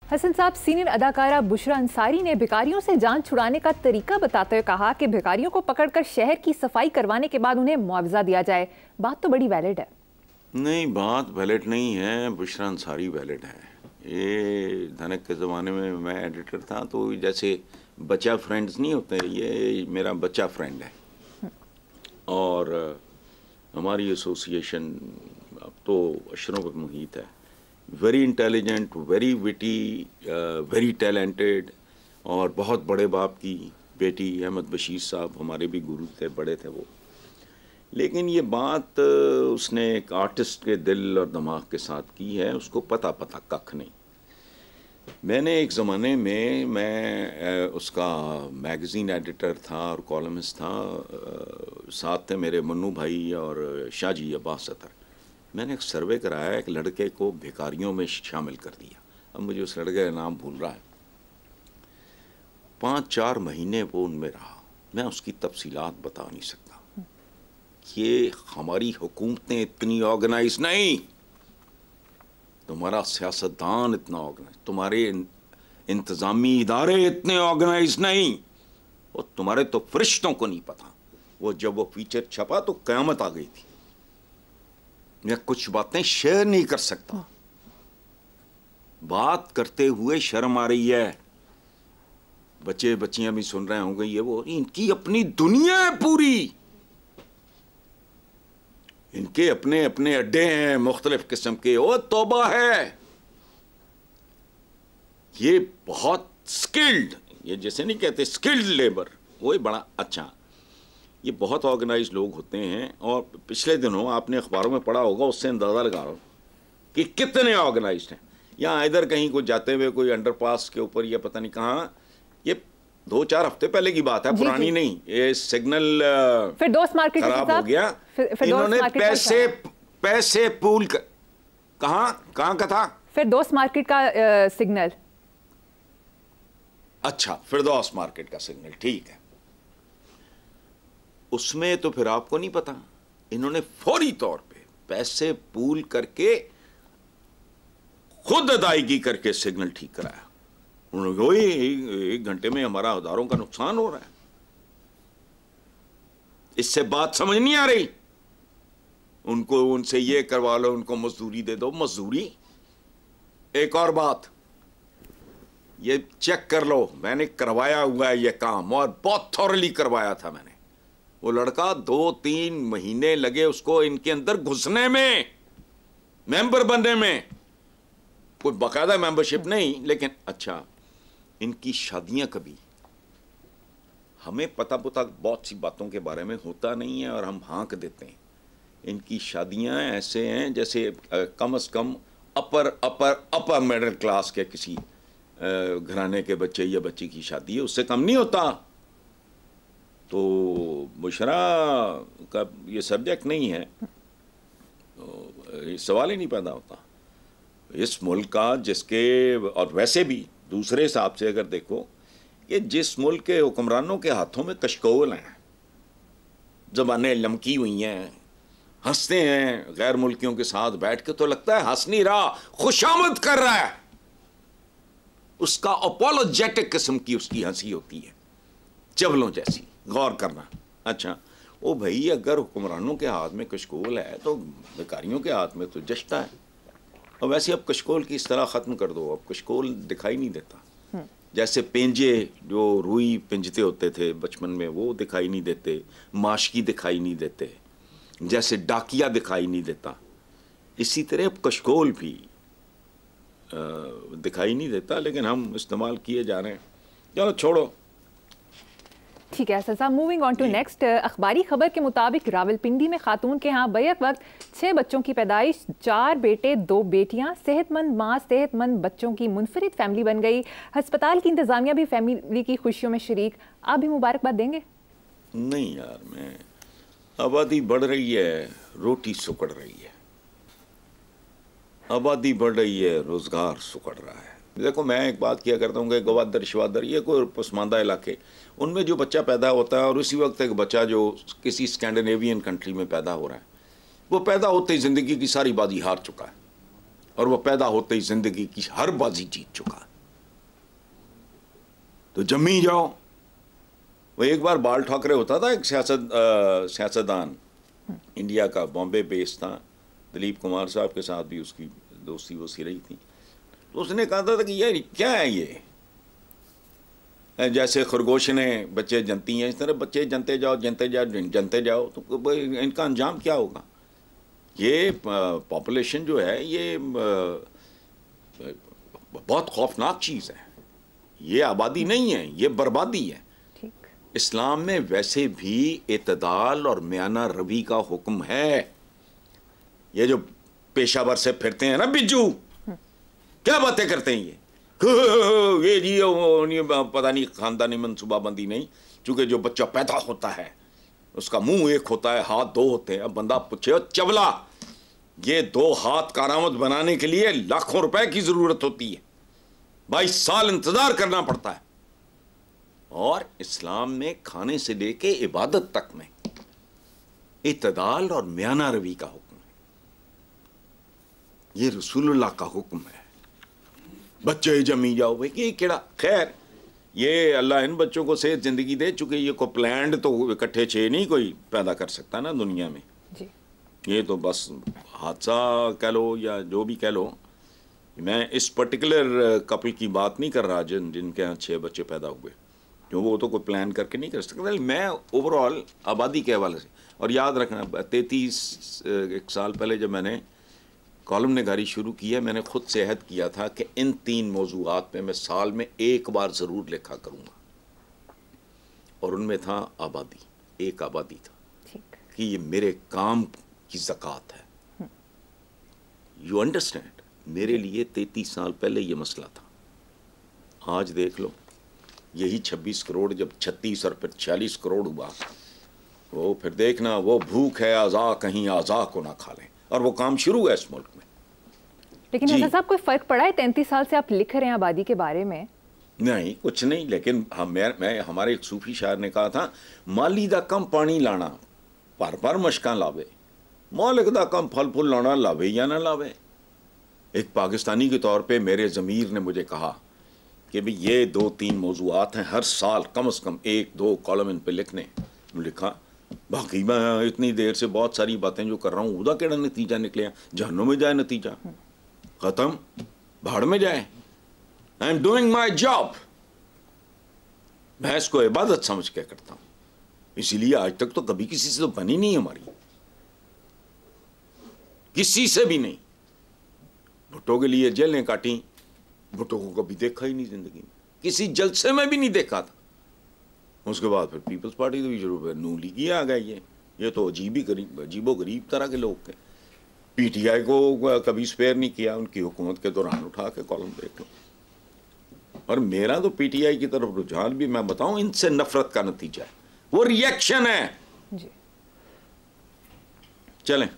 हसन साहब, सीनियर अदाकारा बुशरा अंसारी ने भिखारियों से जान छुड़ाने का तरीका बताते हुए कहा कि भिखारियों को पकड़कर शहर की सफाई करवाने के बाद उन्हें मुआवजा दिया जाए। बात तो बड़ी वैलिड है। नहीं, बात वैलिड नहीं है, बुशरा अंसारी वैलिड है। ये धनक के ज़माने में मैं एडिटर था तो जैसे बच्चा फ्रेंड्स नहीं होते, ये मेरा बच्चा फ्रेंड है। और हमारी एसोसिएशन अब तो अशरों पर मुहित है। Very intelligent, very witty, very talented, और बहुत बड़े बाप की बेटी अहमद बशीर साहब हमारे भी गुरु थे, बड़े थे वो। लेकिन ये बात उसने एक आर्टिस्ट के दिल और दिमाग के साथ की है, उसको पता कख नहीं। मैंने एक ज़माने में मैं उसका मैगज़ीन एडिटर था और कॉलमिस्ट था, साथ थे मेरे मन्नू भाई और शाहजी अब्बास अतर। मैंने एक सर्वे कराया, एक लड़के को भिखारियों में शामिल कर दिया। अब मुझे उस लड़के का नाम भूल रहा है। 5-4 महीने वो उनमें रहा। मैं उसकी तफसीलात बता नहीं सकता। ये हमारी हुकूमतें इतनी ऑर्गेनाइज नहीं, तुम्हारा सियासतदान इतना ऑर्गेनाइज, तुम्हारे इंतज़ामी इदारे इतने ऑर्गेनाइज नहीं, और तुम्हारे तो फरिश्तों को नहीं पता। वो जब वो फीचर छपा तो क़यामत आ गई थी। मैं कुछ बातें शेयर नहीं कर सकता, बात करते हुए शर्म आ रही है। बच्चे बच्चियां भी सुन रहे होंगे, ये वो इनकी अपनी दुनिया है पूरी, इनके अपने अपने अड्डे हैं मुख्तलिफ किस्म के। ओ तौबा है, ये बहुत स्किल्ड, ये जैसे नहीं कहते स्किल्ड लेबर, वो बड़ा अच्छा, ये बहुत ऑर्गेनाइज लोग होते हैं। और पिछले दिनों आपने अखबारों में पढ़ा होगा, उससे अंदाज़ा लगाओ कि कितने ऑर्गेनाइज्ड हैं। यहाँ इधर कहीं को जाते हुए कोई अंडरपास के ऊपर, या पता नहीं कहाँ, ये 2-4 हफ्ते पहले की बात है, पुरानी नहीं। ये सिग्नल फिरदौस मार्केट खराब हो गया। इन्होंने पैसे पूल कर, कहाँ का था? फिरदौस मार्केट का सिग्नल। अच्छा, फिरदौस मार्केट का सिग्नल, ठीक है। उसमें तो फिर आपको नहीं पता, इन्होंने फौरी तौर पे पैसे पूल करके खुद अदायगी करके सिग्नल ठीक कराया। उन्होंने वही 1 घंटे में हमारा हजारों का नुकसान हो रहा है। इससे बात समझ नहीं आ रही। उनको उनसे ये करवा लो, उनको मजदूरी दे दो। मजदूरी? एक और बात, ये चेक कर लो, मैंने करवाया हुआ है ये काम, और बहुत थॉरली करवाया था मैंने। वो लड़का 2-3 महीने लगे उसको इनके अंदर घुसने में, मेंबर बनने में। कोई बाकायदा मेंबरशिप नहीं, लेकिन अच्छा, इनकी शादियां कभी, हमें पता बहुत सी बातों के बारे में होता नहीं है और हम हाँक देते हैं। इनकी शादियां ऐसे हैं जैसे कम से कम अपर मिडिल क्लास के किसी घराने के बच्चे या बच्ची की शादी है, उससे कम नहीं होता। तो बुशरा का ये सब्जेक्ट नहीं है, तो ये सवाल ही नहीं पैदा होता। इस मुल्क का जिसके, और वैसे भी दूसरे हिसाब से अगर देखो, ये जिस मुल्क के हुक्मरानों के हाथों में कशकोल हैं, ज़बानें लमकी हुई हैं, हंसते हैं गैर मुल्कियों के साथ बैठ के, तो लगता है हंस नहीं रहा, खुशामद कर रहा है। उसका अपोलोजेटिक किस्म की उसकी हंसी होती है, चवलों जैसी। गौर करना। अच्छा, ओ भाई, अगर हुक्मरानों के हाथ में कशकोल है तो भिखारियों के हाथ में तो जश्ता है। और वैसे अब कशकोल की इस तरह ख़त्म कर दो, अब कशकोल दिखाई नहीं देता। जैसे पेंजे जो रुई पिंजते होते थे बचपन में, वो दिखाई नहीं देते। माशकी दिखाई नहीं देते, जैसे डाकिया दिखाई नहीं देता, इसी तरह अब कशकोल भी दिखाई नहीं देता, लेकिन हम इस्तेमाल किए जा रहे हैं। चलो छोड़ो, ठीक है साहब। मूविंग ऑन टू नेक्स्ट, अखबारी खबर के मुताबिक रावलपिंडी में खातून के यहाँ बैक वक्त 6 बच्चों की पैदाइश, 4 बेटे 2 बेटियां, सेहतमंद माँ सेहतमंद बच्चों की मुनफरिद फैमिली बन गई। अस्पताल की इंतजामिया भी फैमिली की खुशियों में शरीक। आप भी मुबारकबाद देंगे? नहीं यार, मैं, आबादी बढ़ रही है, रोटी सुकड़ रही है। आबादी बढ़ रही है, रोजगार सुकड़ रहा है। देखो, मैं एक बात किया करता हूँ कि गवादर शवादर, ये कोई पसमानदा इलाके, उनमें जो बच्चा पैदा होता है और उसी वक्त एक बच्चा जो किसी स्कैंडिनेवियन कंट्री में पैदा हो रहा है, वो पैदा होते ही ज़िंदगी की सारी बाजी हार चुका है, और वो पैदा होते ही ज़िंदगी की हर बाजी जीत चुका है। तो जम्मी जाओ। वो एक बार बाल ठाकरे होता था, एक सियासतदान इंडिया का, बॉम्बे बेस्ड था, दिलीप कुमार साहब के साथ भी उसकी दोस्ती वो सी रही थी। तो उसने कहा था कि यार क्या है ये, जैसे खरगोश ने बच्चे जनती हैं, इस तरह बच्चे जनते जाओ जनते जाओ जनते जाओ, तो इनका अंजाम क्या होगा। ये पॉपुलेशन जो है ये बहुत खौफनाक चीज़ है, ये आबादी नहीं है, ये बर्बादी है। इस्लाम में वैसे भी इत्दाल और म्याना रवी का हुक्म है। ये जो पेशावर से फिरते हैं ना बिज्जू, क्या बातें करते हैं ये जी पता नहीं, खानदानी मनसूबाबंदी नहीं, चूंकि जो बच्चा पैदा होता है उसका मुंह एक होता है, हाथ दो होते हैं। अब बंदा पूछे चवला, ये 2 हाथ कारामद बनाने के लिए लाखों रुपए की जरूरत होती है, 22 साल इंतजार करना पड़ता है। और इस्लाम में खाने से लेके इबादत तक में इत्दाल और म्याना रवी का हुक्म है, ये रसूलुल्लाह का हुक्म है। बच्चे जमी जाओ भाई, ये केड़ा, खैर ये अल्लाह इन बच्चों को सेहत जिंदगी दे, चूंकि ये को प्लान्ड तो इकट्ठे 6 नहीं कोई पैदा कर सकता ना दुनिया में जी। ये तो बस हादसा कह लो या जो भी कह लो। मैं इस पर्टिकुलर कपल की बात नहीं कर रहा जिनके यहाँ 6 बच्चे पैदा हुए, जो वो तो कोई प्लान करके नहीं कर सकते। मैं ओवरऑल आबादी के हवाले से, और याद रखना 33 साल पहले जब मैंने कॉलम निगारी शुरू की है, मैंने खुद से अहद किया था कि इन 3 मौजूआत पे मैं साल में 1 बार ज़रूर लिखा करूँगा, और उनमें था आबादी। एक आबादी था कि ये मेरे काम की ज़कात है। यू अंडरस्टैंड, मेरे लिए 33 साल पहले ये मसला था। आज देख लो, यही 26 करोड़ जब 36 और फिर 46 करोड़ हुआ, वो फिर देखना वो भूख है आज़ा कहीं आज़ा को ना खा लें, और वो काम शुरू है इस मुल्क में। लेकिन हसन साहब कोई फर्क पड़ा है 33 साल से आप लिख रहे हैं आबादी के बारे में? नहीं, कुछ नहीं, लेकिन मैं हमारे एक सूफी शायर ने कहा था, माली दा कम पानी लाना पर मशकां लावे, मौलिक दा कम फल फूल लाना लावे या ना लावे। एक पाकिस्तानी के तौर पे मेरे ज़मीर ने मुझे कहा कि भाई ये 2-3 मौजूआत हैं, हर साल कम से कम 1-2 कॉलम इन पे लिखने। लिखा, बाकी मैं इतनी देर से बहुत सारी बातें जो कर रहा हूँ, उदा केड़ा नतीजा निकले, जहन्नुम में जाए नतीजा, खत्म, भाड़ में जाए। I am doing my job, मैं इसको इबादत समझ के करता हूँ। इसीलिए आज तक तो कभी किसी से तो बनी नहीं हमारी, किसी से भी नहीं। भुट्टो के लिए जेलें काटी, भुट्टो को कभी देखा ही नहीं जिंदगी में, किसी जलसे में भी नहीं देखा था। उसके बाद फिर पीपल्स पार्टी तो भी शुरू हुई, नून लीगी आ गए। ये तो अजीबो गरीब तरह के लोग थे। पीटीआई को कभी स्पेयर नहीं किया, उनकी हुकूमत के दौरान उठा के कॉलम देख लो। और मेरा तो पीटीआई की तरफ रुझान भी, मैं बताऊं, इनसे नफरत का नतीजा है, वो रिएक्शन है जी। चलें।